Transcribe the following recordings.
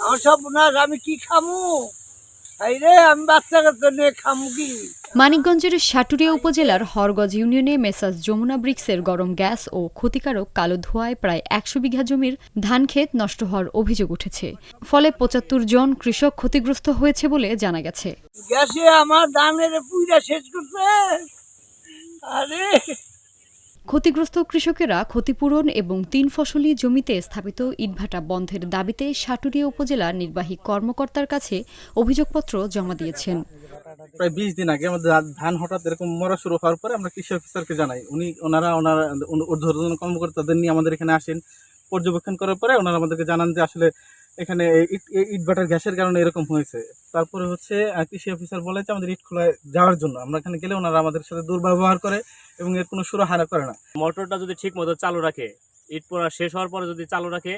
আমার সব না আমি কি খামু রে আমি বাচ্চা কাচ্চা নিয়ে খামু কি। মানিকগঞ্জের সাটুরিয়া উপজেলার হরগজ ইউনিয়নে মেসার্স যমুনা ব্রিক্সের গরম গ্যাস ও ক্ষতিকারক কালো ধোঁয়ায় প্রায় ১০০ বিঘা জমির ধানক্ষেত নষ্ট হওয়ার অভিযোগ উঠেছে। ফলে ৭৫ জন কৃষক ক্ষতিগ্রস্ত হয়েছে বলে জানা গেছে। গ্যাসে আমার ধানের পুইরা শেষ করছে। আরে ক্ষতিগ্রস্ত কৃষকেরা ক্ষতিপূরণ এবং ৩ ফসলি জমিতে স্থাপিত ইটভাটা বন্ধের দাবিতে সাটুরিয়া উপজেলা নির্বাহী কর্মকর্তার কাছে অভিযোগপত্র জমা দিয়েছেন। প্রায় ২০ দিন আগে আমাদের ধান হঠাৎ এরকম মরা শুরু হওয়ার পরে আমরা কৃষি অফিসারকে জানাই। ওনারা ঊর্ধ্বতন কর্মকর্তাদের নিয়ে আমাদের এখানে আসেন। পর্যবেক্ষণ করার পরে ওনারা আমাদেরকে জানান যে আসলে এখানে ইটভাটার গ্যাসের কারণে এরকম হয়েছে। তারপরে হচ্ছে কৃষি অফিসার বলে যে আমাদের ইট খোলায় যাওয়ার জন্য। আমরা এখানে গেলে ওনারা আমাদের সাথে দুর্ব্যবহার করে এবং এর কোনো সুরাহা করে না। মোটরটা যদি ঠিক মতো চালু রাখে, ইট পোড়া শেষ হওয়ার পরে যদি চালু রাখে,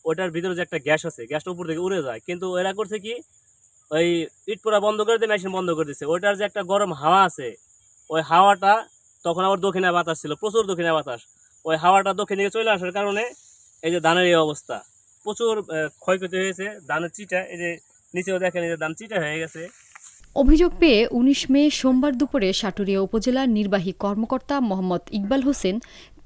ওইটার ভিতরে যে একটা গ্যাস আছে, গ্যাসটা উপর থেকে উড়ে যায়। কিন্তু এরা করছে কি, ওই ইট পোড়া বন্ধ করে দিয়ে মেশিন বন্ধ করে দিচ্ছে। ওইটার যে একটা গরম হাওয়া আছে, ওই হাওয়াটা তখন আবার দক্ষিণে বাতাস ছিল, প্রচুর দক্ষিণে বাতাস। ওই হাওয়াটা দক্ষিণ দিকে চলে আসার কারণে এই যে ধানের এই অবস্থা, প্রচুর ক্ষয়ক্ষতি হয়েছে। ধানের চিটা, এই যে নিচেও দেখেন, এই যে ধান চিটা হয়ে গেছে। অভিযোগ পেয়ে ১৯ মে সোমবার দুপুরে সাটুরিয়া উপজেলার নির্বাহী কর্মকর্তা মোহাম্মদ ইকবাল হোসেন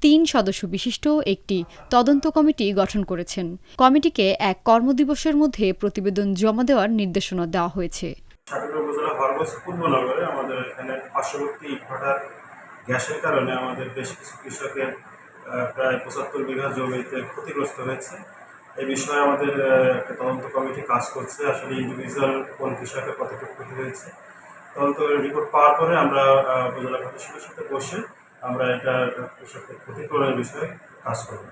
৩ সদস্য বিশিষ্ট একটি তদন্ত কমিটি গঠন করেছেন। কমিটিকে এক কর্মদিবসের মধ্যে প্রতিবেদন জমা দেওয়ার নির্দেশনা দেওয়া হয়েছে। সাটুরিয়া উপজেলা হরগজ পূর্বনগরে আমাদের এখানে পার্শ্ববর্তী ইটভাটার গ্যাসের কারণে আমাদের বেশ কিছু কৃষকের প্রায় ৭৫ বিঘা জমিতে ক্ষতিগ্রস্ত হয়েছে। এই বিষয়ে আমাদের একটা তদন্ত কমিটি কাজ করছে। আসলে ইন্ডিভিজুয়াল কোন কৃষকের কতটুকু ক্ষতি হয়েছে তদন্ত রিপোর্ট পাওয়ার পরে আমরা উপজেলা প্রশাসনের সাথে বসে আমরা এটা কৃষকের ক্ষতিপূরণের বিষয়ে কাজ করব।